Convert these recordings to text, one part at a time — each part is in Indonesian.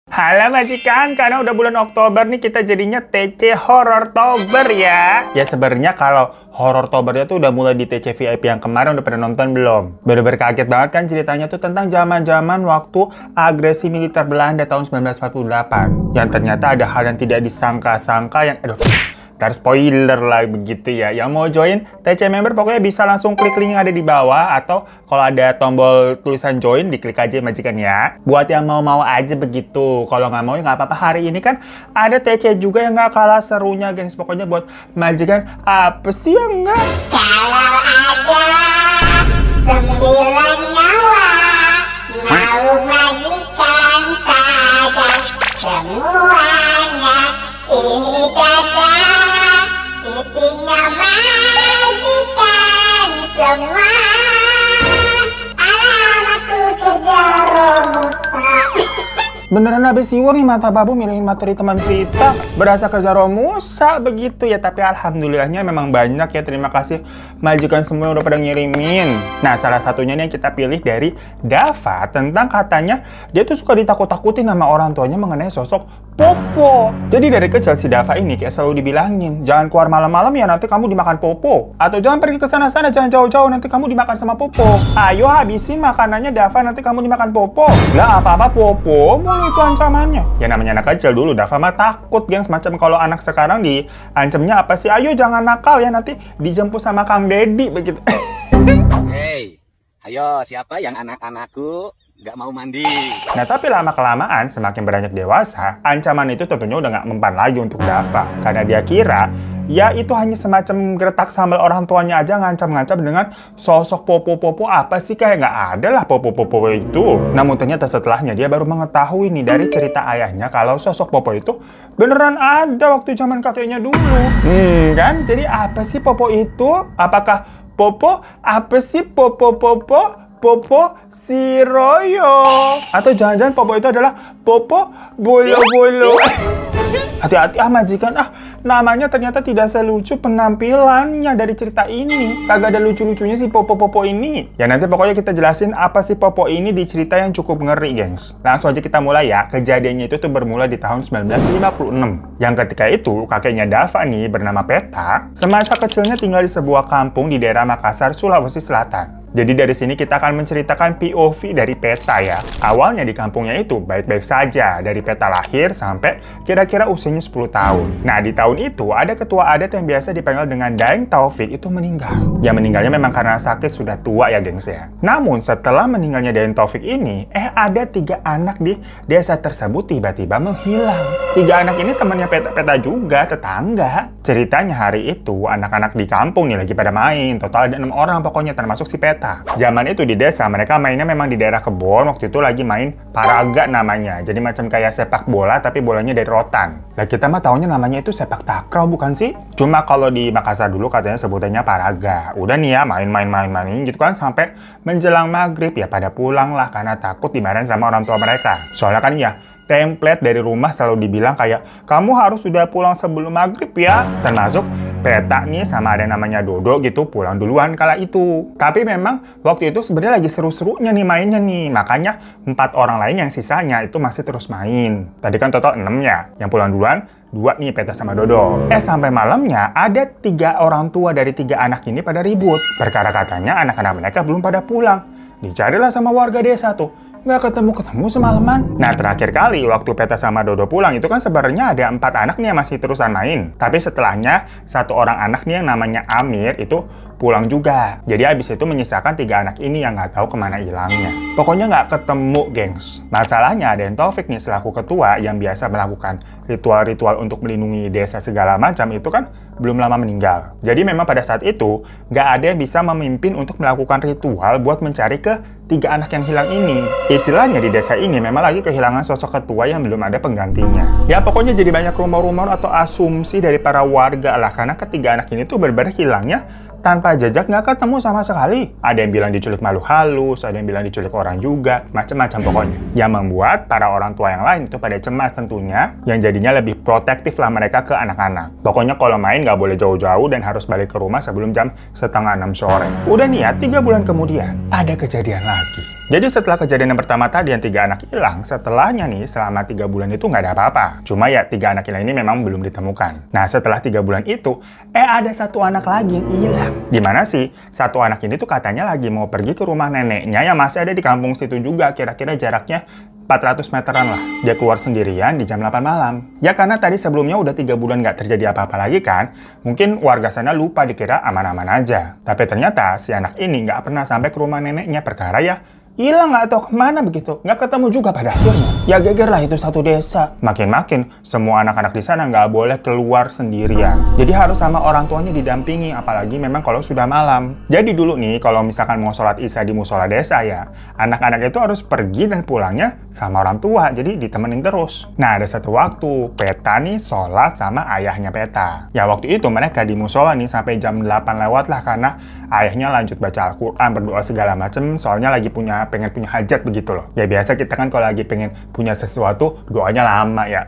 Halo majikan, karena udah bulan Oktober nih kita jadinya TC Horror Tober ya. Ya sebenarnya kalau Horror Tobernya tuh udah mulai di TC VIP yang kemarin udah pada nonton belum? Bener-bener kaget banget kan ceritanya tuh tentang zaman-zaman waktu agresi militer Belanda tahun 1948. Yang ternyata ada hal yang tidak disangka-sangka yang ntar spoiler lah begitu ya. Yang mau join TC member pokoknya bisa langsung klik link yang ada di bawah. Atau kalau ada tombol tulisan join diklik aja majikan ya. Buat yang mau-mau aja begitu. Kalau nggak mau ya nggak apa-apa. Hari ini kan ada TC juga yang nggak kalah serunya gengs. Pokoknya buat majikan apa sih yang nggak? Kalau ada 9 nyawa mau majikan saja semuanya ini dada isinya majikan semua alamatku kerja Romusa. Beneran habis siwur nih mata babu milihin materi teman cerita. Berasa kerja Romusa begitu ya. Tapi alhamdulillahnya memang banyak ya. Terima kasih majikan semua yang udah pada ngirimin. Nah salah satunya nih yang kita pilih dari Dava. Tentang katanya dia tuh suka ditakut-takutin sama orang tuanya mengenai sosok Popo. Jadi dari kecil si Dava ini kayak selalu dibilangin, jangan keluar malam-malam ya nanti kamu dimakan Popo. Atau jangan pergi ke sana-sana, jangan jauh-jauh nanti kamu dimakan sama Popo. Ayo habisin makanannya Dava nanti kamu dimakan Popo. Lah apa-apa Popo, mulu itu ancamannya. Ya namanya anak kecil dulu, Dava mah takut geng. Semacam kalau anak sekarang diancamnya apa sih? Ayo jangan nakal ya nanti dijemput sama Kang Dedi begitu. Hei, ayo siapa yang anak-anakku nggak mau mandi? Nah tapi lama-kelamaan semakin beranjak dewasa, ancaman itu tentunya udah nggak mempan lagi untuk Dava. Karena dia kira, ya itu hanya semacam geretak sambal orang tuanya aja ngancam-ngancam dengan sosok Popo-Popo apa sih, kayak nggak ada lah Popo-Popo itu. Namun ternyata setelahnya dia baru mengetahui nih dari cerita ayahnya kalau sosok Popo itu beneran ada waktu zaman kakeknya dulu. Kan? Jadi apa sih Popo itu? Apakah Popo? Apa sih Popo-Popo? Popo si Royo. Atau jangan-jangan Popo itu adalah Popo Bolo-Bolo. Hati-hati majikan, namanya ternyata tidak selucu penampilannya dari cerita ini. Kagak ada lucu-lucunya si Popo-Popo ini. Ya nanti pokoknya kita jelasin apa sih Popo ini di cerita yang cukup ngeri gengs. Langsung aja kita mulai ya. Kejadiannya itu tuh bermula di tahun 1956. Yang ketika itu kakeknya Dava nih bernama Peta. Semasa kecilnya tinggal di sebuah kampung di daerah Makassar, Sulawesi Selatan. Jadi dari sini kita akan menceritakan POV dari Peta ya. Awalnya di kampungnya itu baik-baik saja. Dari Peta lahir sampai kira-kira usianya 10 tahun. Nah di tahun itu ada ketua adat yang biasa dipanggil dengan Daeng Taufik itu meninggal. Ya meninggalnya memang karena sakit, sudah tua ya gengs ya. Namun setelah meninggalnya Daeng Taufik ini, ada 3 anak di desa tersebut tiba-tiba menghilang. 3 anak ini temannya Peta juga, tetangga. Ceritanya hari itu anak-anak di kampung nih lagi pada main. Total ada 6 orang pokoknya termasuk si Peta. Zaman itu di desa mereka mainnya memang di daerah kebon. Waktu itu lagi main paraga namanya. Jadi macam kayak sepak bola tapi bolanya dari rotan. Lah kita mah taunya namanya itu sepak takraw bukan sih? Cuma kalau di Makassar dulu katanya sebutannya paraga. Udah nih ya main gitu kan sampai menjelang maghrib ya pada pulang lah karena takut dimarahin sama orang tua mereka. Soalnya kan ya template dari rumah selalu dibilang kayak kamu harus sudah pulang sebelum maghrib ya. Termasuk Peta nih sama ada yang namanya Dodo gitu pulang duluan kala itu. Tapi memang waktu itu sebenarnya lagi seru-serunya nih mainnya nih. Makanya 4 orang lain yang sisanya itu masih terus main. Tadi kan total 6 ya. Yang pulang duluan 2 nih Peta sama Dodo. Sampai malamnya ada 3 orang tua dari 3 anak ini pada ribut. Perkara katanya anak-anak mereka belum pada pulang. Dicarilah sama warga desa tuh. Nggak ketemu semalaman. Nah terakhir kali waktu Peta sama Dodo pulang itu kan sebenarnya ada 4 anak nih yang masih terusan main. Tapi setelahnya 1 orang anak nih yang namanya Amir itu pulang juga. Jadi abis itu menyisakan 3 anak ini yang nggak tahu kemana hilangnya. Pokoknya nggak ketemu gengs. Masalahnya ada yang Taufik nih selaku ketua yang biasa melakukan ritual-ritual untuk melindungi desa segala macam itu kan belum lama meninggal. Jadi memang pada saat itu nggak ada yang bisa memimpin untuk melakukan ritual buat mencari ke 3 anak yang hilang ini. Istilahnya di desa ini memang lagi kehilangan sosok ketua yang belum ada penggantinya. Ya pokoknya jadi banyak rumor-rumor atau asumsi dari para warga lah karena ketiga anak ini tuh benar-benar hilangnya tanpa jejak, nggak ketemu sama sekali. Ada yang bilang diculik makhluk halus, ada yang bilang diculik orang juga, macam-macam pokoknya. Yang membuat para orang tua yang lain itu pada cemas tentunya, yang jadinya lebih protektif lah mereka ke anak-anak. Pokoknya kalau main nggak boleh jauh-jauh dan harus balik ke rumah sebelum jam 5:30 sore. Udah nih ya, 3 bulan kemudian, ada kejadian lagi. Jadi setelah kejadian yang pertama tadi yang 3 anak hilang, setelahnya nih selama 3 bulan itu nggak ada apa-apa. Cuma ya 3 anak hilang ini memang belum ditemukan. Nah setelah 3 bulan itu, ada 1 anak lagi yang hilang. Gimana sih? 1 anak ini tuh katanya lagi mau pergi ke rumah neneknya yang masih ada di kampung situ juga, kira-kira jaraknya 400 meteran lah. Dia keluar sendirian di jam 8 malam. Ya karena tadi sebelumnya udah 3 bulan nggak terjadi apa-apa lagi kan, mungkin warga sana lupa dikira aman-aman aja. Tapi ternyata si anak ini nggak pernah sampai ke rumah neneknya, perkara ya hilang nggak tahu kemana begitu. Nggak ketemu juga pada akhirnya. Ya geger lah itu satu desa. Makin-makin semua anak-anak di sana nggak boleh keluar sendirian. Jadi harus sama orang tuanya didampingi, apalagi memang kalau sudah malam. Jadi dulu nih kalau misalkan mau sholat isya di musola desa ya, anak-anak itu harus pergi dan pulangnya sama orang tua. Jadi ditemenin terus. Nah ada satu waktu Peta nih sholat sama ayahnya Peta. Ya waktu itu mereka di musola nih sampai jam 8 lewat lah karena ayahnya lanjut baca Al-Quran, berdoa segala macem, soalnya lagi pengen punya hajat begitu loh. Ya biasa kita kan kalau lagi pengen punya sesuatu, doanya lama ya.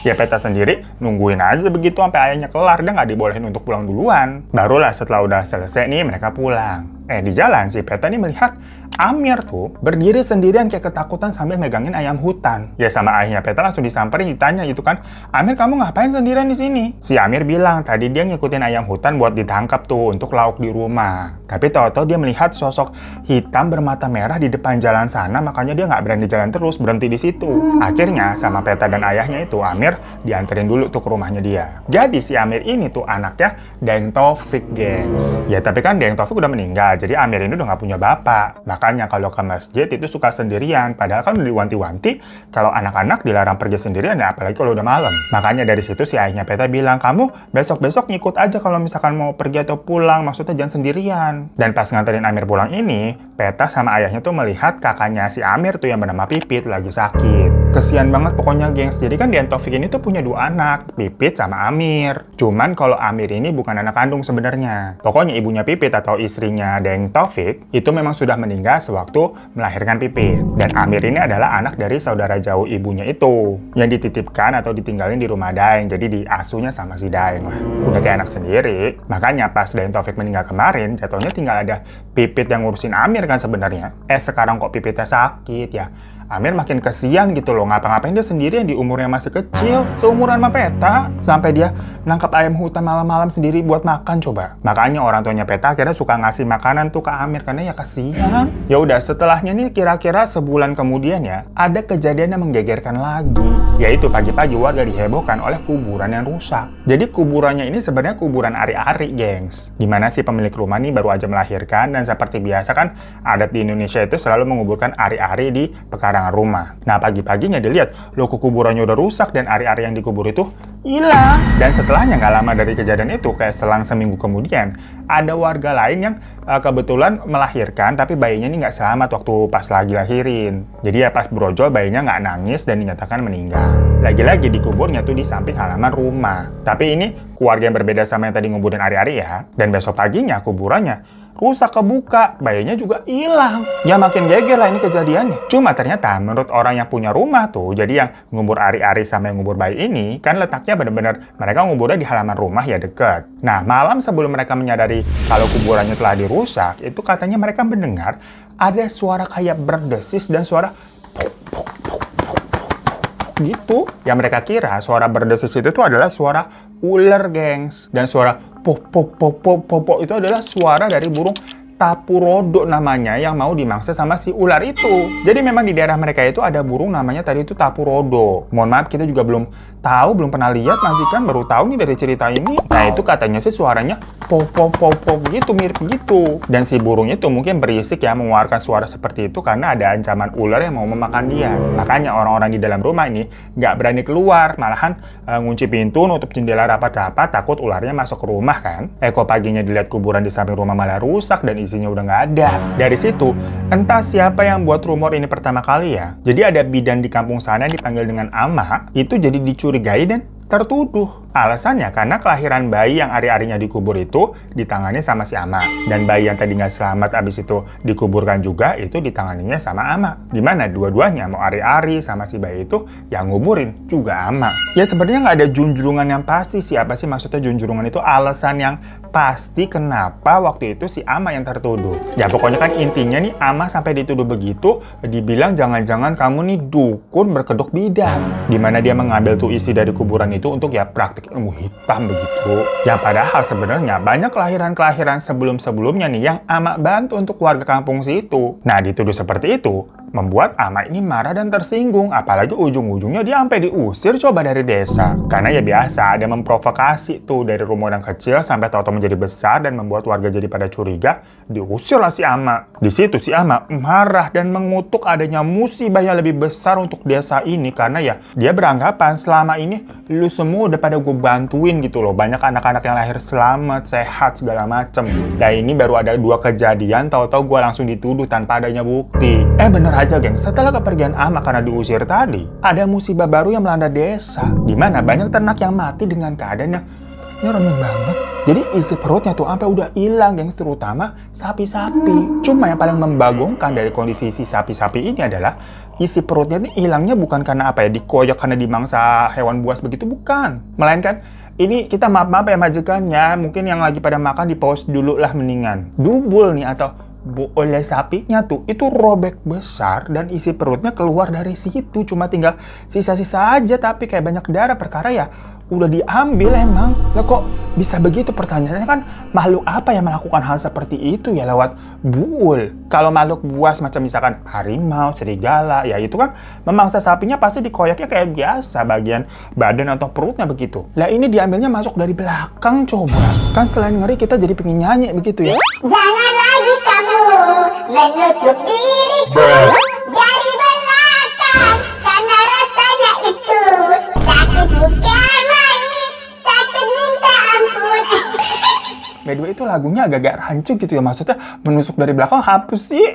Ya Peta sendiri nungguin aja begitu sampai ayahnya kelar, dia nggak dibolehin untuk pulang duluan. Barulah setelah udah selesai nih mereka pulang. Di jalan si Peta nih melihat Amir tuh berdiri sendirian kayak ketakutan sambil megangin ayam hutan. Ya sama ayahnya Peta langsung disamperin, ditanya gitu kan, Amir kamu ngapain sendirian di sini? Si Amir bilang tadi dia ngikutin ayam hutan buat ditangkap tuh untuk lauk di rumah. Tapi tahu-tahu dia melihat sosok hitam bermata merah di depan jalan sana, makanya dia nggak berani jalan terus, berhenti di situ. Akhirnya sama Peta dan ayahnya itu Amir dianterin dulu tuh ke rumahnya dia. Jadi si Amir ini tuh anaknya Daeng Taufik, gengs. Ya tapi kan Daeng Taufik udah meninggal, jadi Amir ini udah nggak punya bapak. Makanya kalau ke masjid itu suka sendirian, padahal kan udah diwanti-wanti kalau anak-anak dilarang pergi sendirian ya, apalagi kalau udah malam. Makanya dari situ si ayahnya Peta bilang, kamu besok-besok ngikut aja kalau misalkan mau pergi atau pulang, maksudnya jangan sendirian. Dan pas nganterin Amir pulang ini, Peta sama ayahnya tuh melihat kakaknya si Amir tuh yang bernama Pipit lagi sakit. Kesian banget pokoknya, gengs. Jadi kan Daeng Taufik ini tuh punya 2 anak, Pipit sama Amir. Cuman kalau Amir ini bukan anak kandung sebenarnya. Pokoknya ibunya Pipit atau istrinya Daeng Taufik itu memang sudah meninggal sewaktu melahirkan Pipit. Dan Amir ini adalah anak dari saudara jauh ibunya itu, yang dititipkan atau ditinggalin di rumah Daeng, jadi diasuhnya sama si Daeng lah. Udah kayak anak sendiri. Makanya pas Daeng Taufik meninggal kemarin, jatuhnya tinggal ada Pipit yang ngurusin Amir kan sebenarnya. Sekarang kok Pipitnya sakit ya. Amir makin kesian gitu loh, ngapa-ngapain dia sendirian di umurnya masih kecil, seumuran sama Peta. Sampai dia nangkap ayam hutan malam-malam sendiri buat makan coba. Makanya orang tuanya Peta akhirnya suka ngasih makanan tuh ke Amir, karena ya kesian. Ya udah, setelahnya nih kira-kira sebulan kemudian ya, ada kejadian yang menggegerkan lagi. Yaitu pagi-pagi warga dihebohkan oleh kuburan yang rusak. Jadi kuburannya ini sebenarnya kuburan ari-ari, gengs. Dimana si pemilik rumah nih baru aja melahirkan, dan seperti biasa kan adat di Indonesia itu selalu menguburkan ari-ari di pekarangan rumah. Nah pagi-paginya dilihat, loh kuburannya udah rusak dan ari-ari yang dikubur itu hilang. Dan setelahnya nggak lama dari kejadian itu, kayak selang seminggu kemudian, ada warga lain yang kebetulan melahirkan, tapi bayinya ini nggak selamat waktu pas lagi lahirin. Jadi ya pas brojol bayinya nggak nangis dan dinyatakan meninggal. Lagi-lagi dikuburnya tuh di samping halaman rumah. Tapi ini keluarga yang berbeda sama yang tadi nguburin ari-ari ya. Dan besok paginya kuburannya rusak kebuka, bayinya juga hilang. Ya makin geger lah ini kejadiannya. Cuma ternyata menurut orang yang punya rumah tuh, jadi yang ngubur ari-ari sama yang ngubur bayi ini, kan letaknya bener-bener mereka nguburnya di halaman rumah ya deket. Nah malam sebelum mereka menyadari kalau kuburannya telah dirusak, itu katanya mereka mendengar ada suara kayak berdesis dan suara gitu. Yang mereka kira suara berdesis itu tuh adalah suara ular, gengs. Dan suara pop itu adalah suara dari burung tapurodo namanya yang mau dimangsa sama si ular itu. Jadi memang di daerah mereka itu ada burung namanya tadi itu tapurodo. Mohon maaf kita juga belum tahu, belum pernah lihat, majikan baru tahu nih dari cerita ini. Nah itu katanya sih suaranya pop gitu, mirip gitu. Dan si burung itu mungkin berisik ya mengeluarkan suara seperti itu karena ada ancaman ular yang mau memakan dia. Makanya orang-orang di dalam rumah ini nggak berani keluar, malahan ngunci pintu, nutup jendela rapat-rapat, takut ularnya masuk ke rumah kan. Kok paginya dilihat kuburan di samping rumah malah rusak dan isinya udah nggak ada. Dari situ entah siapa yang buat rumor ini pertama kali ya. Jadi ada bidan di kampung sana dipanggil dengan Ama, itu jadi dicurigai dan tertuduh. Alasannya karena kelahiran bayi yang ari-arinya dikubur itu ditangani sama si Ama. Dan bayi yang tadi nggak selamat abis itu dikuburkan juga itu ditanganinya sama Ama. Dimana dua-duanya mau ari-ari sama si bayi itu yang nguburin juga Ama. Ya sebenarnya nggak ada junjungan yang pasti sih. Apa sih maksudnya junjungan itu? Alasan yang pasti kenapa waktu itu si Ama yang tertuduh. Ya pokoknya kan intinya nih Ama sampai dituduh begitu, dibilang jangan-jangan kamu nih dukun berkedok bidang. Dimana dia mengambil tuh isi dari kuburan itu untuk ya praktik ilmu hitam begitu. Yang padahal sebenarnya banyak kelahiran-kelahiran sebelum-sebelumnya nih yang Ama bantu untuk warga kampung situ. Nah dituduh seperti itu membuat Ama ini marah dan tersinggung. Apalagi ujung-ujungnya dia sampai diusir coba dari desa. Karena ya biasa ada memprovokasi tuh dari rumor yang kecil sampai tahu-tahu menjadi besar dan membuat warga jadi pada curiga. Diusirlah si Ama. Di situ si Ama marah dan mengutuk adanya musibah yang lebih besar untuk desa ini karena ya dia beranggapan selama ini lu semua udah pada gue bantuin gitu loh. Banyak anak-anak yang lahir selamat, sehat, segala macem. Nah ini baru ada 2 kejadian, tahu-tahu gue langsung dituduh tanpa adanya bukti. Bener aja geng, setelah kepergian Ama karena diusir tadi, ada musibah baru yang melanda desa. Dimana banyak ternak yang mati dengan keadaan yang renyah banget. Jadi isi perutnya tuh sampai udah hilang gengs, terutama sapi-sapi. Cuma yang paling membagongkan dari kondisi si sapi-sapi ini adalah isi perutnya ini hilangnya bukan karena apa ya, dikoyak karena dimangsa hewan buas begitu, bukan. Melainkan ini kita maaf-maaf ya majikannya, mungkin yang lagi pada makan di pause dulu lah mendingan. Dubul nih atau oleh sapinya tuh itu robek besar dan isi perutnya keluar dari situ, cuma tinggal sisa-sisa aja tapi kayak banyak darah. Perkara ya udah diambil emang. Lah kok bisa begitu? Pertanyaannya kan makhluk apa yang melakukan hal seperti itu ya lewat buul? Kalau makhluk buas macam misalkan harimau, serigala, ya itu kan memangsa sapinya pasti dikoyaknya kayak biasa bagian badan atau perutnya begitu. Lah ini diambilnya masuk dari belakang coba. Kan selain ngeri kita jadi pengen nyanyi begitu ya. Jangan lagi kamu menusuk diriku dari belakang karena rasanya itu sakit bukan main, sakit minta ampun. By the way itu lagunya agak-agak rancu gitu ya, maksudnya menusuk dari belakang hapus sih.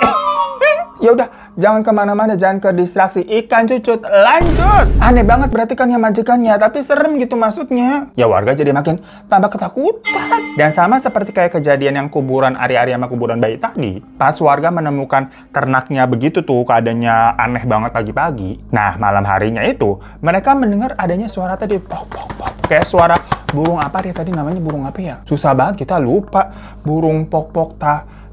Ya udah, jangan kemana-mana, jangan ke distraksi. Ikan cucut, lanjut. Aneh banget berarti kan yang majikannya, tapi serem gitu maksudnya. Ya warga jadi makin tambah ketakutan. Dan sama seperti kayak kejadian yang kuburan ari-ari sama kuburan bayi tadi. Pas warga menemukan ternaknya begitu tuh, keadaannya aneh banget pagi-pagi. Nah malam harinya itu, mereka mendengar adanya suara tadi, pok pok pok. Kayak suara burung apa dia tadi namanya, burung apa ya? Susah banget kita lupa. Burung pok pok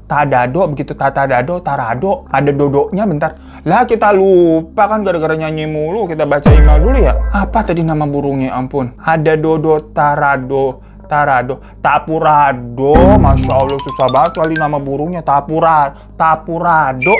tadado begitu, tatadado, tarado, ada dodoknya bentar. Lah kita lupa kan gara-gara nyanyi mulu, kita baca email dulu ya. Apa tadi nama burungnya, ampun. Ada dodo, tarado, tapurado. Masya Allah susah banget kali nama burungnya, tapurado.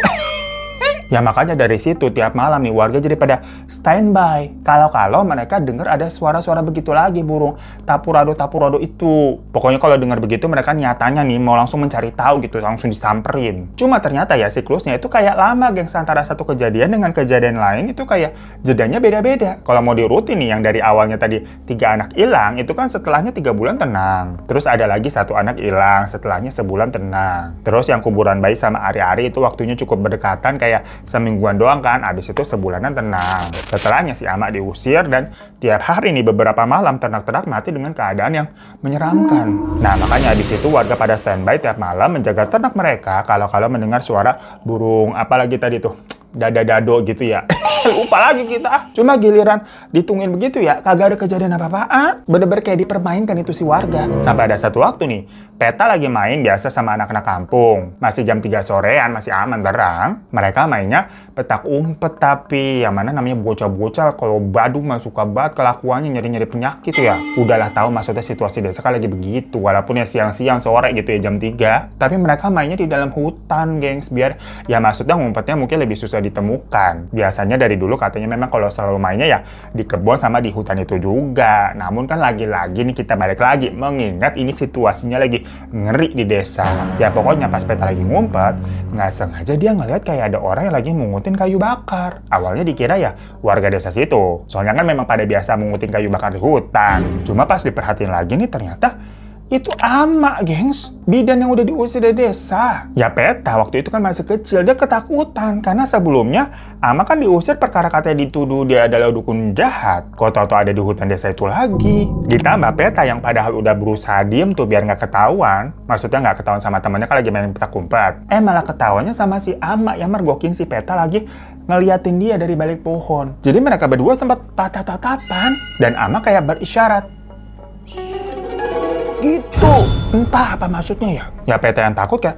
Ya makanya dari situ tiap malam nih warga jadi pada standby. Kalau mereka dengar ada suara-suara begitu lagi burung tapurado itu. Pokoknya kalau dengar begitu mereka nyatanya nih mau langsung mencari tahu gitu, langsung disamperin. Cuma ternyata ya siklusnya itu kayak lama gengs, antara satu kejadian dengan kejadian lain itu kayak jedanya beda-beda. Kalau mau dirutin nih yang dari awalnya tadi 3 anak hilang itu kan setelahnya 3 bulan tenang. Terus ada lagi 1 anak hilang setelahnya sebulan tenang. Terus yang kuburan bayi sama ari-ari itu waktunya cukup berdekatan kayak semingguan doang kan, abis itu sebulanan tenang. Setelahnya si Ama diusir dan tiap hari nih beberapa malam ternak-ternak mati dengan keadaan yang menyeramkan. Nah makanya abis itu warga pada standby tiap malam menjaga ternak mereka kalau mendengar suara burung apalagi tadi tuh, dado gitu ya. Lupa lagi kita. Cuma giliran ditungguin begitu ya, kagak ada kejadian apa-apaan. Bener-bener kayak dipermainkan itu si warga. Sampai ada satu waktu nih, Peta lagi main biasa sama anak-anak kampung. Masih jam 3 sorean, masih aman terang. Mereka mainnya petak umpet, tapi yang mana namanya bocah-bocah kalau Badung mah suka banget kelakuannya nyari-nyari penyakit ya. Udahlah tahu maksudnya situasi desa kan lagi begitu. Walaupun ya siang-siang sore gitu ya jam 3. Tapi mereka mainnya di dalam hutan, gengs. Biar ya maksudnya ngumpetnya mungkin lebih susah ditemukan. Biasanya dari dulu katanya memang kalau selalu mainnya ya di kebun sama di hutan itu juga. Namun kan lagi-lagi nih kita balik lagi mengingat ini situasinya lagi ngeri di desa. Ya pokoknya pas Peta lagi ngumpet, nggak sengaja dia ngeliat kayak ada orang yang lagi mengutin kayu bakar. Awalnya dikira ya warga desa situ. Soalnya kan memang pada biasa mengutin kayu bakar di hutan. Cuma pas diperhatiin lagi nih ternyata Itu Ama, gengs. Bidan yang udah diusir dari desa. Ya Peta waktu itu kan masih kecil, dia ketakutan. Karena sebelumnya Ama kan diusir perkara katanya dituduh dia adalah dukun jahat. Kok tau-tau ada di hutan desa itu lagi. Ditambah Peta yang padahal udah berusaha diem tuh biar nggak ketahuan. Maksudnya nggak ketahuan sama temennya kan lagi main petak umpet. Malah ketahuannya sama si Ama yang mergokin si Peta lagi ngeliatin dia dari balik pohon. Jadi mereka berdua sempat tatap-tatapan. Dan Ama kayak berisyarat. Gitu. Entah apa maksudnya ya. Ya Peta yang takut kayak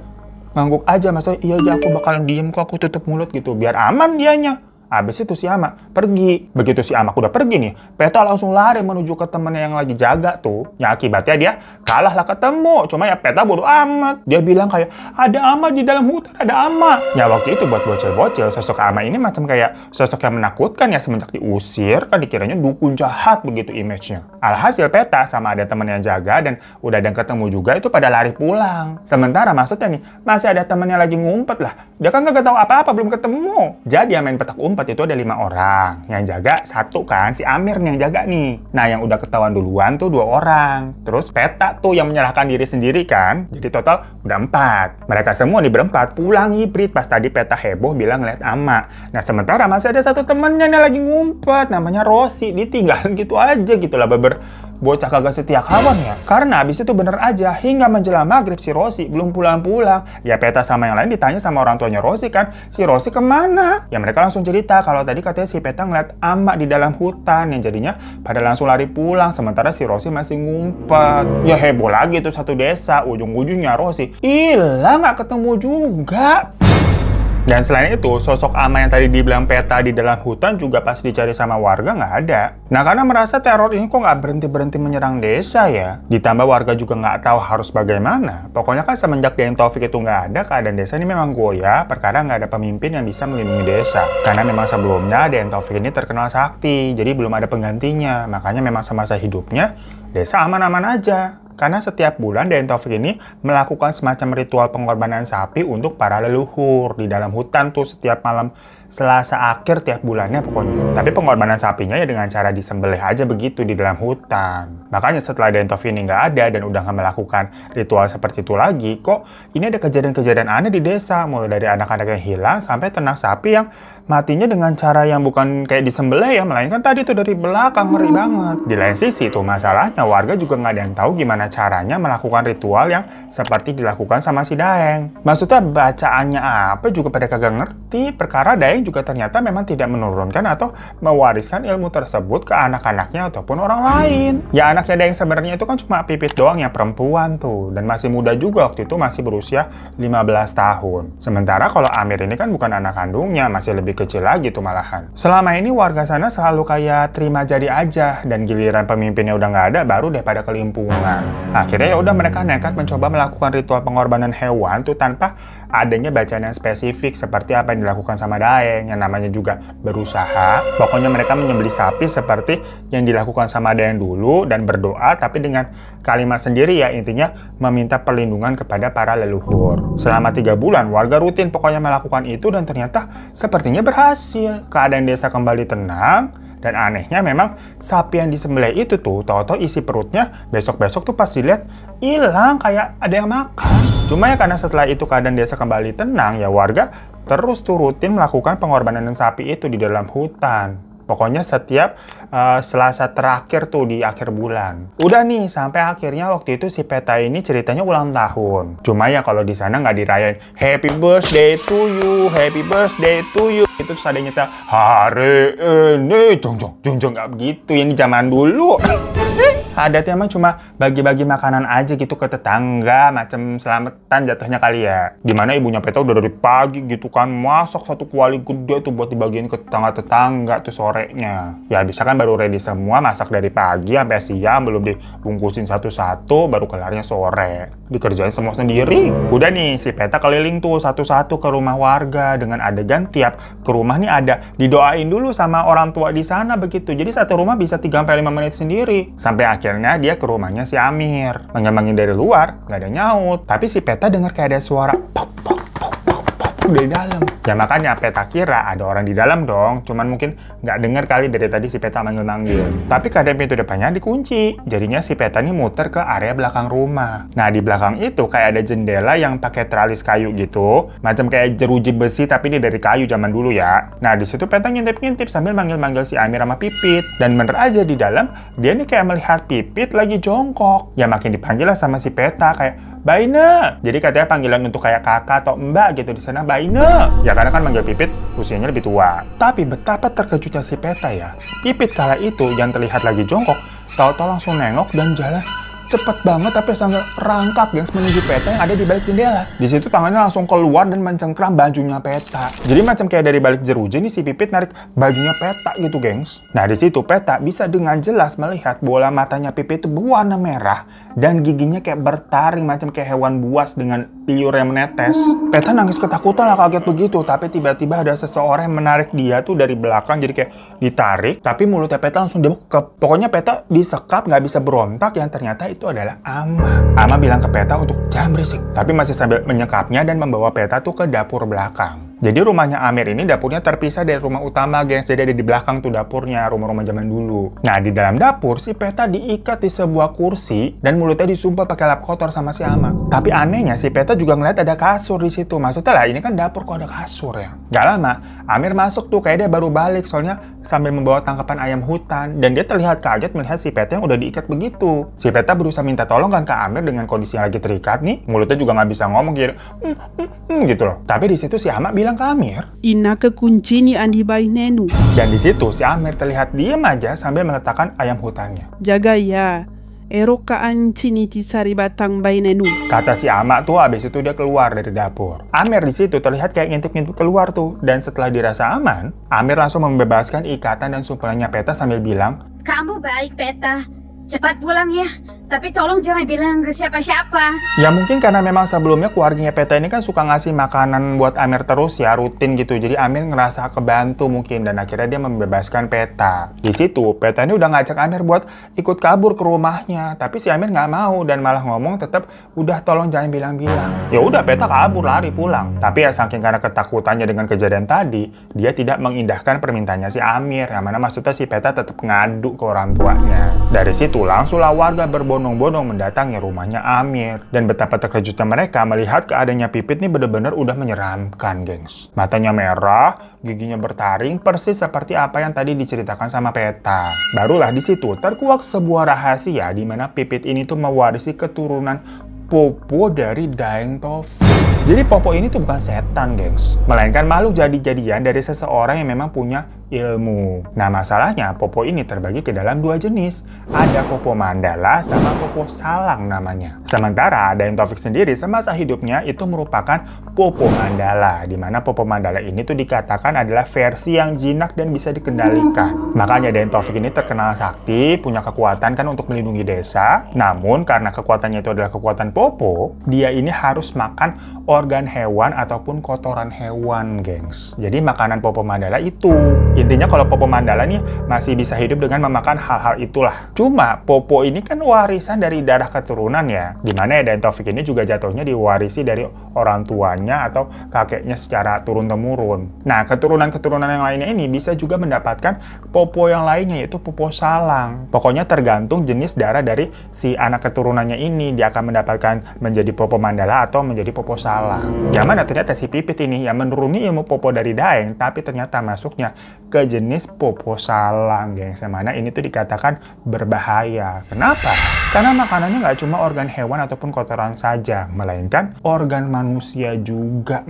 ngangguk aja, maksudnya iya aja aku bakalan diem kok, aku tutup mulut gitu biar aman dianya. Abis itu si Ama pergi. Begitu si Ama udah pergi nih, Peta langsung lari menuju ke temennya yang lagi jaga tuh. Ya akibatnya dia kalah lah ketemu. Cuma ya Peta bodo amat. Dia bilang kayak, ada Ama di dalam hutan, ada Ama. Ya waktu itu buat bocil-bocil, sosok Ama ini macam kayak sosok yang menakutkan ya, semenjak diusir kan dikiranya dukun jahat begitu image-nya. Alhasil Peta sama ada temen yang jaga dan udah ada yang ketemu juga itu pada lari pulang. Sementara maksudnya nih, masih ada temennya lagi ngumpet lah. Dia kan gak tahu apa-apa, belum ketemu. Jadi yang main petak umpet itu ada 5 orang. Yang jaga 1 kan, si Amir nih yang jaga nih. Nah yang udah ketahuan duluan tuh 2 orang. Terus Peta tuh yang menyerahkan diri sendiri kan. Jadi total udah 4. Mereka semua nih berempat pulang hibrid pas tadi Peta heboh bilang ngeliat Ama. Nah sementara masih ada 1 temennya nih lagi ngumpet, namanya Rosi. Ditinggalin gitu aja gitu lah, bocah kagak setia kawan ya. Karena abis itu bener aja, hingga menjelang maghrib si Rosi belum pulang-pulang. Ya Peta sama yang lain ditanya sama orang tuanya Rosi kan, si Rosi kemana? Ya mereka langsung cerita kalau tadi katanya si Peta ngeliat Ama di dalam hutan, yang jadinya pada langsung lari pulang. Sementara si Rosi masih ngumpet. Ya heboh lagi tuh satu desa, ujung-ujungnya Rosi hilang gak ketemu juga. Dan selain itu, sosok Ama yang tadi dibilang Peta di dalam hutan juga pas dicari sama warga nggak ada. Nah, karena merasa teror ini kok nggak berhenti-berhenti menyerang desa ya. Ditambah warga juga nggak tahu harus bagaimana. Pokoknya kan semenjak Daeng Taufik itu nggak ada, keadaan desa ini memang goyah, perkara nggak ada pemimpin yang bisa melindungi desa. Karena memang sebelumnya Daeng Taufik ini terkenal sakti, jadi belum ada penggantinya. Makanya memang semasa hidupnya, desa aman-aman aja. Karena setiap bulan Daeng Taufik ini melakukan semacam ritual pengorbanan sapi untuk para leluhur di dalam hutan tuh setiap malam Selasa akhir tiap bulannya pokoknya. Tapi pengorbanan sapinya ya dengan cara disembelih aja begitu di dalam hutan. Makanya setelah Daeng Taufik ini nggak ada dan udah nggak melakukan ritual seperti itu lagi, kok ini ada kejadian-kejadian aneh di desa. Mulai dari anak-anak yang hilang sampai ternak sapi yang matinya dengan cara yang bukan kayak disembelih ya, melainkan tadi tuh dari belakang, ngeri banget. Di lain sisi tuh masalahnya warga juga nggak ada yang tahu gimana caranya melakukan ritual yang seperti dilakukan sama si Daeng. Maksudnya bacaannya apa juga pada kagak ngerti, perkara Daeng juga ternyata memang tidak menurunkan atau mewariskan ilmu tersebut ke anak-anaknya ataupun orang lain. Ya anaknya Daeng sebenarnya itu kan cuma Pipit doang yang perempuan tuh, dan masih muda juga waktu itu, masih berusia 15 tahun. Sementara kalau Amir ini kan bukan anak kandungnya, masih lebih kecil lagi tuh malahan. Selama ini warga sana selalu kayak terima jadi aja, dan giliran pemimpinnya udah nggak ada baru deh pada kelimpungan. Akhirnya ya udah mereka nekat mencoba melakukan ritual pengorbanan hewan tuh tanpa adanya bacaan yang spesifik seperti apa yang dilakukan sama Daeng, yang namanya juga berusaha. Pokoknya mereka menyembelih sapi seperti yang dilakukan sama Daeng dulu dan berdoa, tapi dengan kalimat sendiri ya, intinya meminta perlindungan kepada para leluhur. Selama 3 bulan warga rutin pokoknya melakukan itu dan ternyata sepertinya berhasil. Keadaan desa kembali tenang. Dan anehnya memang sapi yang disembelih itu tuh tahu-tahu isi perutnya besok-besok tuh pas dilihat hilang kayak ada yang makan. Cuma ya karena setelah itu keadaan desa kembali tenang ya warga terus tuh rutin melakukan pengorbanan sapi itu di dalam hutan. Pokoknya setiap Selasa terakhir tuh di akhir bulan. Udah nih, sampai akhirnya waktu itu si Peta ini ceritanya ulang tahun. Cuma ya kalau di sana nggak dirayain Happy Birthday to you, Happy Birthday to you. Itu terus ada nyetel hari ini, jong nggak begitu. Yang di zaman dulu. Adatnya emang cuma bagi-bagi makanan aja gitu ke tetangga, macam selamatan jatuhnya kali ya. Dimana ibunya Peta udah dari pagi gitu kan, masak 1 kuali gede tuh buat dibagiin ke tetangga-tetangga tuh sorenya. Ya bisa kan baru ready semua, masak dari pagi sampai siang, belum dibungkusin satu-satu, baru kelarnya sore. Dikerjain semua sendiri. Udah nih, si Peta keliling tuh satu-satu ke rumah warga dengan adegan tiap ke rumah nih ada didoain dulu sama orang tua di sana begitu. Jadi satu rumah bisa 3-5 menit sendiri. Sampai akhirnya dia ke rumahnya si Amir. Manggil-manggil dari luar, nggak ada nyaut. Tapi si Peta dengar kayak ada suara pok, pok, pok, pok, pok. udah di dalam. Ya makanya Peta kira ada orang di dalam dong, cuman mungkin nggak dengar kali dari tadi si Peta manggil-manggil. Tapi keadaan pintu depannya dikunci, jadinya si Peta nih muter ke area belakang rumah. Nah di belakang itu kayak ada jendela yang pakai teralis kayu gitu, macam kayak jeruji besi tapi ini dari kayu zaman dulu ya. Nah di situ Peta ngintip-ngintip sambil manggil-manggil si Amir sama Pipit, dan bener aja di dalam dia nih kayak melihat Pipit lagi jongkok. Ya makin dipanggil lah sama si Peta kayak Baine. Jadi katanya panggilan untuk kayak kakak atau mbak gitu di sana, Baine. Ya karena kan manggil Pipit usianya lebih tua. Tapi betapa terkejutnya si Peta ya. Pipit kala itu yang terlihat lagi jongkok, tahu-tahu langsung nengok dan jalan cepet banget tapi sambil rangkak gengs menuju Peta yang ada di balik jendela. Di situ tangannya langsung keluar dan mencengkram bajunya Peta. Jadi macam kayak dari balik jeruji nih si Pipit narik bajunya Peta gitu gengs. Nah di situ Peta bisa dengan jelas melihat bola matanya Pipit itu berwarna merah dan giginya kayak bertaring macam kayak hewan buas dengan liur yang menetes. Peta nangis ketakutan lah kaget begitu, tapi tiba-tiba ada seseorang yang menarik dia tuh dari belakang, jadi kayak ditarik, tapi mulutnya Peta langsung dibuka. Pokoknya Peta disekap nggak bisa berontak, yang ternyata itu adalah Ama. Ama bilang ke Peta untuk jangan berisik, tapi masih sambil menyekapnya dan membawa Peta tuh ke dapur belakang. Jadi rumahnya Amir ini dapurnya terpisah dari rumah utama gengs, jadi ada di belakang tuh dapurnya, rumah-rumah zaman dulu. Nah di dalam dapur si Peta diikat di sebuah kursi dan mulutnya disumpel pakai lap kotor sama si Ama. Tapi anehnya si Peta juga ngeliat ada kasur di situ. Maksudnya lah ini kan dapur kok ada kasur ya. Gak lama Amir masuk tuh, kayak dia baru balik soalnya sambil membawa tangkapan ayam hutan, dan dia terlihat kaget melihat si Peta yang udah diikat begitu. Si Peta berusaha minta tolong kan ke Amir dengan kondisi yang lagi terikat nih, mulutnya juga nggak bisa ngomong gitu loh. Tapi di situ si Ama bilang ke Amir, Ina kekunci ni andi bayi nenu. dan di situ si Amir terlihat diam aja sambil meletakkan ayam hutannya. Jaga ya. Eroka ancini tisari batang bayi nenu. Kata si Ama tuh, abis itu dia keluar dari dapur. Amir di situ terlihat kayak ngintip-ngintip keluar tuh, dan setelah dirasa aman, Amir langsung membebaskan ikatan dan sumpelannya Peta sambil bilang, Kamu baik, Peta. Cepat pulang ya. Tapi tolong jangan bilang ke siapa-siapa. ya mungkin karena memang sebelumnya keluarganya Peta ini kan suka ngasih makanan buat Amir terus ya, rutin gitu. Jadi Amir ngerasa kebantu mungkin, dan akhirnya dia membebaskan Peta. Di situ Peta ini udah ngajak Amir buat ikut kabur ke rumahnya, tapi si Amir nggak mau dan malah ngomong tetap udah tolong jangan bilang-bilang. Ya udah Peta kabur lari pulang. Tapi ya saking karena ketakutannya dengan kejadian tadi, dia tidak mengindahkan permintaannya si Amir, yang mana maksudnya si Peta tetap ngadu ke orang tuanya. Dari situ langsunglah warga berbondong-bondong mendatangi rumahnya Amir. Dan betapa terkejutnya mereka melihat keadaannya Pipit nih bener-bener udah menyeramkan, gengs. Matanya merah, giginya bertaring, persis seperti apa yang tadi diceritakan sama Peta. Barulah di situ terkuak sebuah rahasia di mana Pipit ini tuh mewarisi keturunan Popo dari Daeng Taufik. Jadi Popo ini tuh bukan setan, gengs, melainkan makhluk jadi-jadian dari seseorang yang memang punya ilmu. Nah masalahnya Popo ini terbagi ke dalam dua jenis. Ada Popo Mandala sama Popo Salang namanya. Sementara Daeng Taufik sendiri semasa hidupnya itu merupakan Popo Mandala, di mana Popo Mandala ini tuh dikatakan adalah versi yang jinak dan bisa dikendalikan. Makanya Daeng Taufik ini terkenal sakti, punya kekuatan kan untuk melindungi desa. Namun karena kekuatannya itu adalah kekuatan Popo, dia ini harus makan organ hewan ataupun kotoran hewan, gengs. Jadi makanan Popo Mandala itu. Intinya kalau Popo Mandala nih masih bisa hidup dengan memakan hal-hal itulah. Cuma Popo ini kan warisan dari darah keturunan ya. Dimana ya Daeng Taufik ini juga jatuhnya diwarisi dari orang tuanya atau kakeknya secara turun-temurun. Nah keturunan-keturunan yang lainnya ini bisa juga mendapatkan Popo yang lainnya, yaitu Popo Salang. Pokoknya tergantung jenis darah dari si anak keturunannya ini, dia akan mendapatkan menjadi Popo Mandala atau menjadi Popo Salang. Yang mana ternyata si Pipit ini yang menuruni ilmu Popo dari Daeng, tapi ternyata masuknya ke jenis Popo Salang, gengs. Yang mana ini tuh dikatakan berbahaya. Kenapa? Karena makanannya nggak cuma organ hewan ataupun kotoran saja, melainkan organ manusia juga,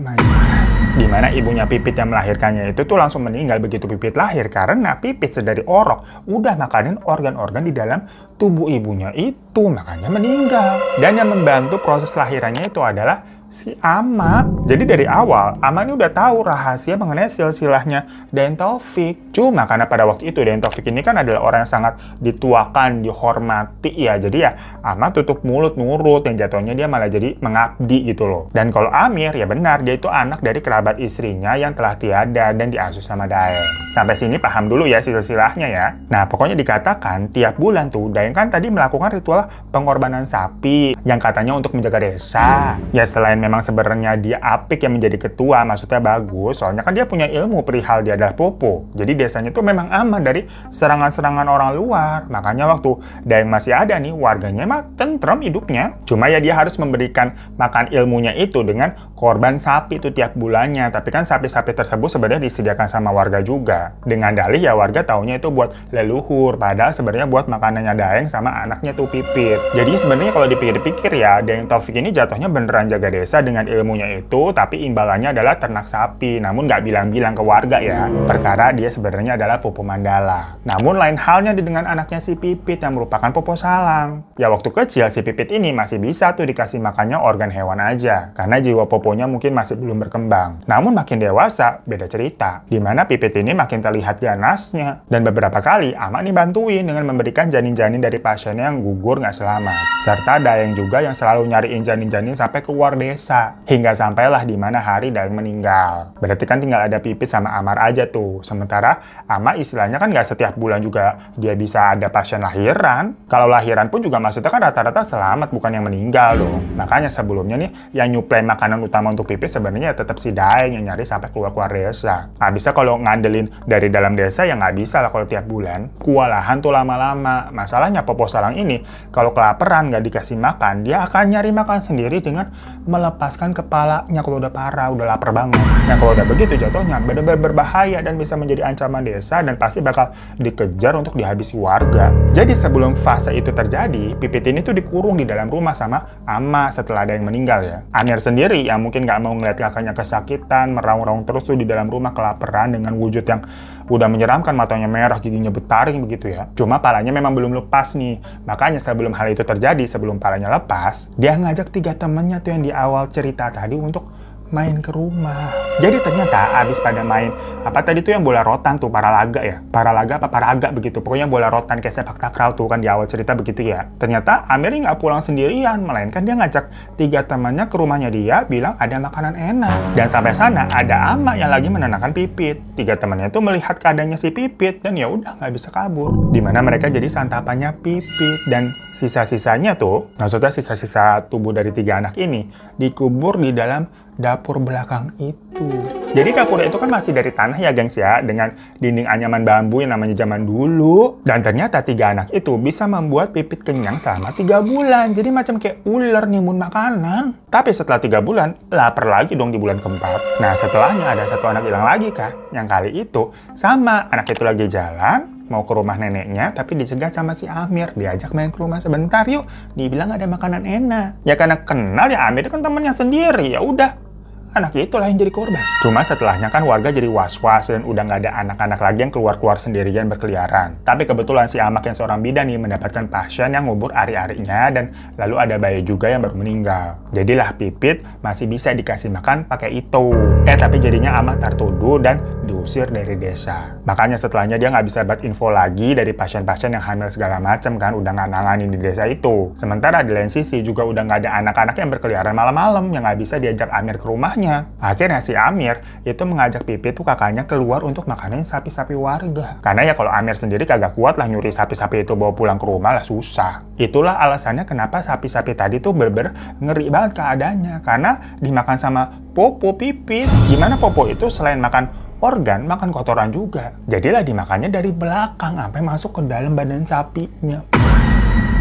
Dimana ibunya Pipit yang melahirkannya itu tuh langsung meninggal begitu Pipit lahir, karena Pipit sedari orok udah makanin organ-organ di dalam tubuh ibunya itu, makanya meninggal. Dan yang membantu proses lahirannya itu adalah si Ama. Jadi dari awal Ama ini udah tahu rahasia mengenai silsilahnya Daeng Taufik. Cuma karena pada waktu itu Daeng Taufik ini kan adalah orang yang sangat dituakan, dihormati ya. Jadi ya Ama tutup mulut nurut, yang jatuhnya dia malah jadi mengabdi gitu loh. Dan kalau Amir ya benar, dia itu anak dari kerabat istrinya yang telah tiada dan diasuh sama Daeng. Sampai sini paham dulu ya silsilahnya ya. Nah pokoknya dikatakan tiap bulan tuh Daeng kan tadi melakukan ritual pengorbanan sapi yang katanya untuk menjaga desa. Ya selain selain memang sebenarnya dia apik yang menjadi ketua, maksudnya bagus, soalnya kan dia punya ilmu perihal dia adalah Popo. Jadi desanya tuh memang aman dari serangan-serangan orang luar. Makanya waktu Daeng masih ada nih, warganya mah tentrem hidupnya. Cuma ya dia harus memberikan makan ilmunya itu dengan korban sapi itu tiap bulannya. Tapi kan sapi-sapi tersebut sebenarnya disediakan sama warga juga. Dengan dalih ya warga taunya itu buat leluhur, padahal sebenarnya buat makanannya Daeng sama anaknya tuh Pipit. Jadi sebenarnya kalau dipikir-pikir ya, Daeng Taufik ini jatuhnya beneran jaga desa dengan ilmunya itu, tapi imbalannya adalah ternak sapi. Namun nggak bilang-bilang ke warga ya, perkara dia sebenarnya adalah Popo Mandala. Namun lain halnya dengan anaknya si Pipit yang merupakan Popo Salang. Ya waktu kecil si Pipit ini masih bisa tuh dikasih makannya organ hewan aja, karena jiwa Poponya mungkin masih belum berkembang. Namun makin dewasa, beda cerita. Dimana Pipit ini makin terlihat ganasnya. Dan beberapa kali Ama nih bantuin dengan memberikan janin-janin dari pasiennya yang gugur nggak selamat. Serta Daeng juga yang selalu nyariin janin-janin sampai keluar desa. Hingga sampailah di mana hari Daeng meninggal. Berarti kan tinggal ada Pipit sama Amar aja tuh. Sementara Ama istilahnya kan nggak setiap bulan juga dia bisa ada pasien lahiran. Kalau lahiran pun juga maksudnya kan rata-rata selamat, bukan yang meninggal loh. Makanya sebelumnya nih yang nyuplai makanan utama untuk Pipit sebenarnya tetap si Daeng yang nyari sampai keluar-keluar desa. Nah, bisa kalau ngandelin dari dalam desa ya nggak bisa lah kalau tiap bulan. Kewalahan tuh lama-lama. Masalahnya Popo Salang ini kalau kelaparan nggak dikasih makan, dia akan nyari makan sendiri dengan melepaskan kepalanya kalau udah parah, udah lapar banget. Nah kalau udah begitu jatuhnya benar-benar berbahaya dan bisa menjadi ancaman desa dan pasti bakal dikejar untuk dihabisi warga. Jadi sebelum fase itu terjadi, Pipit ini tuh dikurung di dalam rumah sama Ama setelah ada yang meninggal ya. Amir sendiri yang mungkin nggak mau ngeliat kakaknya kesakitan, meraung-raung terus tuh di dalam rumah kelaparan dengan wujud yang udah menyeramkan, matanya merah, giginya bertaring begitu ya. Cuma palanya memang belum lepas nih. Makanya sebelum hal itu terjadi, sebelum palanya lepas, dia ngajak 3 temennya tuh yang di awal cerita tadi untuk main ke rumah. Jadi ternyata abis pada main apa tadi tuh yang bola rotan tuh, paralaga ya, paralaga apa paraga begitu, pokoknya bola rotan kayak sepak takraw tuh kan di awal cerita begitu ya. Ternyata Amir nggak pulang sendirian, melainkan dia ngajak 3 temannya ke rumahnya dia, bilang ada makanan enak. Dan sampai sana ada Ama yang lagi menenangkan Pipit. 3 temannya tuh melihat keadaannya si Pipit dan ya udah nggak bisa kabur. Dimana mereka jadi santapannya Pipit dan sisa-sisanya tuh, maksudnya sisa-sisa tubuh dari 3 anak ini dikubur di dalam dapur belakang itu. Jadi dapur itu kan masih dari tanah ya gengs ya, dengan dinding anyaman bambu yang namanya zaman dulu. Dan ternyata 3 anak itu bisa membuat Pipit kenyang selama 3 bulan. Jadi macam kayak ular nimbun makanan. Tapi setelah 3 bulan, lapar lagi dong di bulan keempat. Nah setelahnya ada 1 anak hilang lagi kan. Yang kali itu sama anak itu lagi jalan mau ke rumah neneknya, tapi dicegat sama si Amir. Diajak main ke rumah sebentar yuk, dibilang ada makanan enak. Ya karena kenal ya, Amir kan temennya sendiri, ya udah anaknya itulah yang jadi korban. Cuma setelahnya kan warga jadi was-was dan udah nggak ada anak-anak lagi yang keluar-keluar sendirian berkeliaran. Tapi kebetulan si Amak yang seorang bidan nih mendapatkan pasien yang ngubur ari-arinya dan lalu ada bayi juga yang baru meninggal. Jadilah Pipit masih bisa dikasih makan pakai itu. Tapi jadinya Amak tertuduh dan diusir dari desa. Makanya setelahnya dia nggak bisa dapat info lagi dari pasien-pasien yang hamil segala macam kan, udah nggak nanganin di desa itu. Sementara di lain sisi juga udah nggak ada anak-anak yang berkeliaran malam-malam yang nggak bisa diajak Amir ke rumahnya. Akhirnya si Amir itu mengajak Pipit tuh kakaknya keluar untuk makanin sapi-sapi warga. Karena ya kalau Amir sendiri kagak kuat lah nyuri sapi-sapi itu bawa pulang ke rumah lah, susah. Itulah alasannya kenapa sapi-sapi tadi tuh bener-bener ngeri banget keadaannya. Karena dimakan sama Popo Pipit. Gimana Popo itu selain makan organ, makan kotoran juga. Jadilah dimakannya dari belakang sampai masuk ke dalam badan sapinya.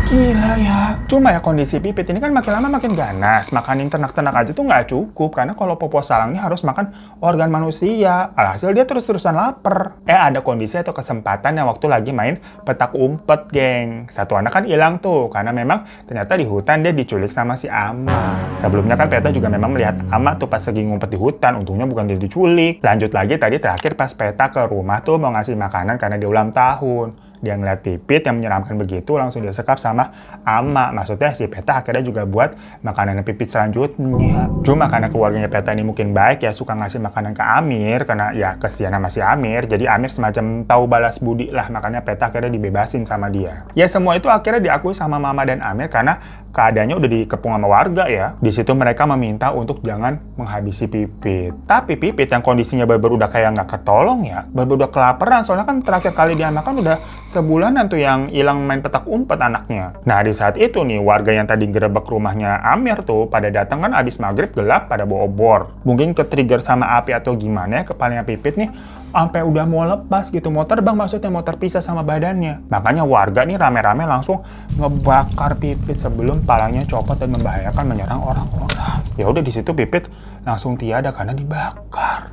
Gila ya. Cuma ya kondisi Pipit ini kan makin lama makin ganas. Makanin ternak-ternak aja tuh nggak cukup. Karena kalau Popo Salang ini harus makan organ manusia. Alhasil dia terus-terusan lapar. Ada kondisi atau kesempatan yang waktu lagi main petak umpet, geng. 1 anak kan hilang tuh. Karena memang ternyata di hutan dia diculik sama si Ama. Sebelumnya kan Peta juga memang melihat Ama tuh pas lagi ngumpet di hutan. Untungnya bukan dia diculik. Lanjut lagi tadi terakhir pas Peta ke rumah tuh mau ngasih makanan karena dia ulang tahun. Dia ngeliat Pipit yang menyeramkan begitu, langsung dia sekap sama Ama. Maksudnya si Peta akhirnya juga buat makanan Pipit selanjutnya. Cuma karena keluarganya Peta ini mungkin baik ya, suka ngasih makanan ke Amir, karena ya kesian sama si Amir. Jadi Amir semacam tahu balas budi lah, makanya Peta akhirnya dibebasin sama dia. Ya semua itu akhirnya diakui sama Mama dan Amir karena keadaannya udah dikepung sama warga ya. Di situ mereka meminta untuk jangan menghabisi Pipit. Tapi Pipit yang kondisinya bener-bener udah kayak nggak ketolong ya, bener-bener udah kelaparan. Soalnya kan terakhir kali dia makan udah sebulanan tuh yang hilang main petak umpet anaknya. Nah di saat itu nih, warga yang tadi gerebek rumahnya Amir tuh pada datang kan abis maghrib gelap pada bawa obor. Mungkin ke-trigger sama api atau gimana ya, kepalanya Pipit nih sampai udah mau lepas gitu, mau terbang, maksudnya mau terpisah sama badannya. Makanya warga nih rame-rame langsung ngebakar Pipit sebelum palanya copot dan membahayakan menyerang orang-orang. Ya udah di situ Pipit langsung tiada karena dibakar.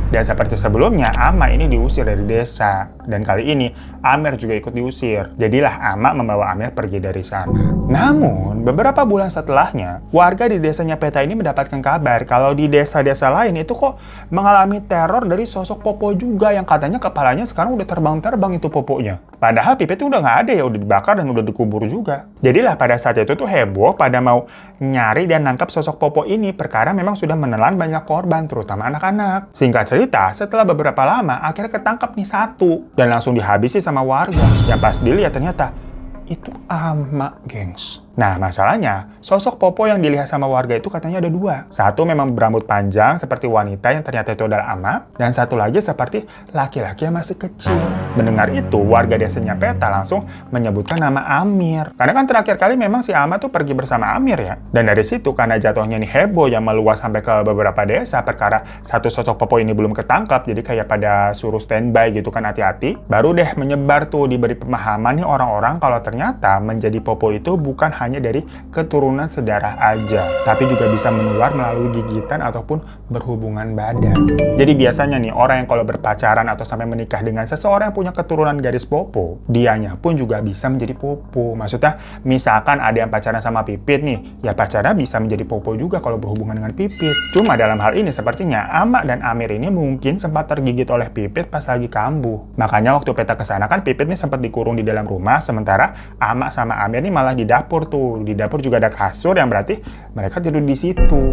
Dan seperti sebelumnya, Ama ini diusir dari desa. Dan kali ini, Amir juga ikut diusir. Jadilah Ama membawa Amir pergi dari sana. Namun, beberapa bulan setelahnya, warga di desanya Peta ini mendapatkan kabar kalau di desa-desa lain itu kok mengalami teror dari sosok Popo juga yang katanya kepalanya sekarang udah terbang-terbang itu Poponya. Padahal Pipit itu udah nggak ada ya, udah dibakar dan udah dikubur juga. Jadilah pada saat itu tuh heboh pada mau nyari dan nangkap sosok Popo ini perkara memang sudah menelan banyak korban, terutama anak-anak. Singkat cerita, setelah beberapa lama, akhirnya ketangkap nih satu. Dan langsung dihabisi sama warga. Yang pas dilihat ternyata, itu Ama, gengs. Nah, masalahnya, sosok Popo yang dilihat sama warga itu katanya ada dua. Satu memang berambut panjang seperti wanita yang ternyata itu adalah Ama, dan satu lagi seperti laki-laki yang masih kecil. Mendengar itu, warga desanya Peta langsung menyebutkan nama Amir. Karena kan terakhir kali memang si Ama tuh pergi bersama Amir ya. Dan dari situ, karena jatuhnya nih heboh yang meluas sampai ke beberapa desa, perkara satu sosok Popo ini belum ketangkap, jadi kayak pada suruh standby gitu kan, hati-hati. Baru deh menyebar tuh, diberi pemahaman nih orang-orang kalau ternyata menjadi Popo itu bukan hanya dari keturunan sedarah aja, tapi juga bisa menular melalui gigitan ataupun berhubungan badan. Jadi biasanya nih, orang yang kalau berpacaran atau sampai menikah dengan seseorang yang punya keturunan garis Popo, dianya pun juga bisa menjadi Popo. Maksudnya, misalkan ada yang pacaran sama Pipit nih, ya pacarnya bisa menjadi Popo juga kalau berhubungan dengan Pipit. Cuma dalam hal ini sepertinya Ama dan Amir ini mungkin sempat tergigit oleh Pipit pas lagi kambuh. Makanya waktu Peta kesana kan Pipit nih sempat dikurung di dalam rumah, sementara Ama sama Amir nih malah di dapur tuh. Di dapur juga ada kasur yang berarti mereka tidur di situ.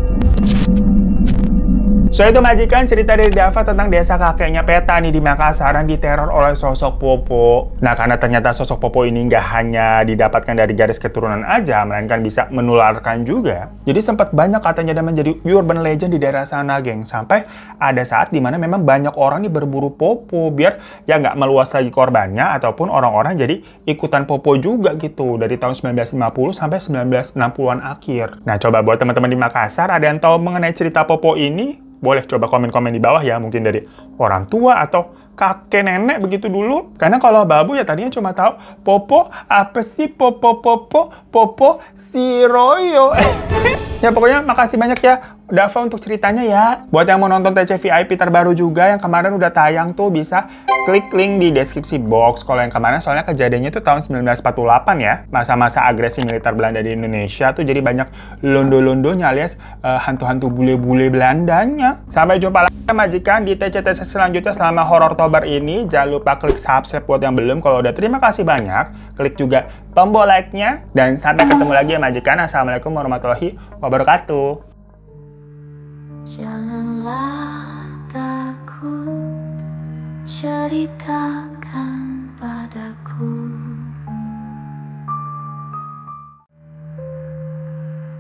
So itu majikan cerita dari Dava tentang desa kakeknya Peta nih di Makassar yang diteror oleh sosok Popo. Nah karena ternyata sosok Popo ini nggak hanya didapatkan dari garis keturunan aja, melainkan bisa menularkan juga. Jadi sempat banyak katanya dan menjadi urban legend di daerah sana, geng. Sampai ada saat dimana memang banyak orang nih berburu Popo biar ya nggak meluas lagi korbannya ataupun orang-orang jadi ikutan Popo juga gitu dari tahun 1950 sampai 1960-an akhir. Nah coba buat teman-teman di Makassar ada yang tahu mengenai cerita Popo ini? Boleh coba komen-komen di bawah ya, mungkin dari orang tua atau kakek nenek begitu dulu. Karena kalau Babu ya tadinya cuma tahu Popo apa sih, Popo si Royo. Ya pokoknya makasih banyak ya Dava untuk ceritanya ya. Buat yang mau nonton TC VIP terbaru juga yang kemarin udah tayang tuh bisa klik link di deskripsi box. Kalau yang kemarin soalnya kejadiannya itu tahun 1948 ya. Masa-masa agresi militer Belanda di Indonesia tuh jadi banyak londo-londonya alias hantu-hantu bule-bule Belandanya. Sampai jumpa lagi majikan di TC-TC selanjutnya selama Horror Tober ini. Jangan lupa klik subscribe buat yang belum. Kalau udah terima kasih banyak. Klik juga tombol like-nya. Dan sampai ketemu lagi ya majikan. Assalamualaikum warahmatullahi wabarakatuh. Janganlah takut, ceritakan padaku,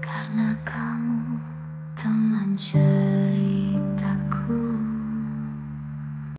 karena kamu teman cerita.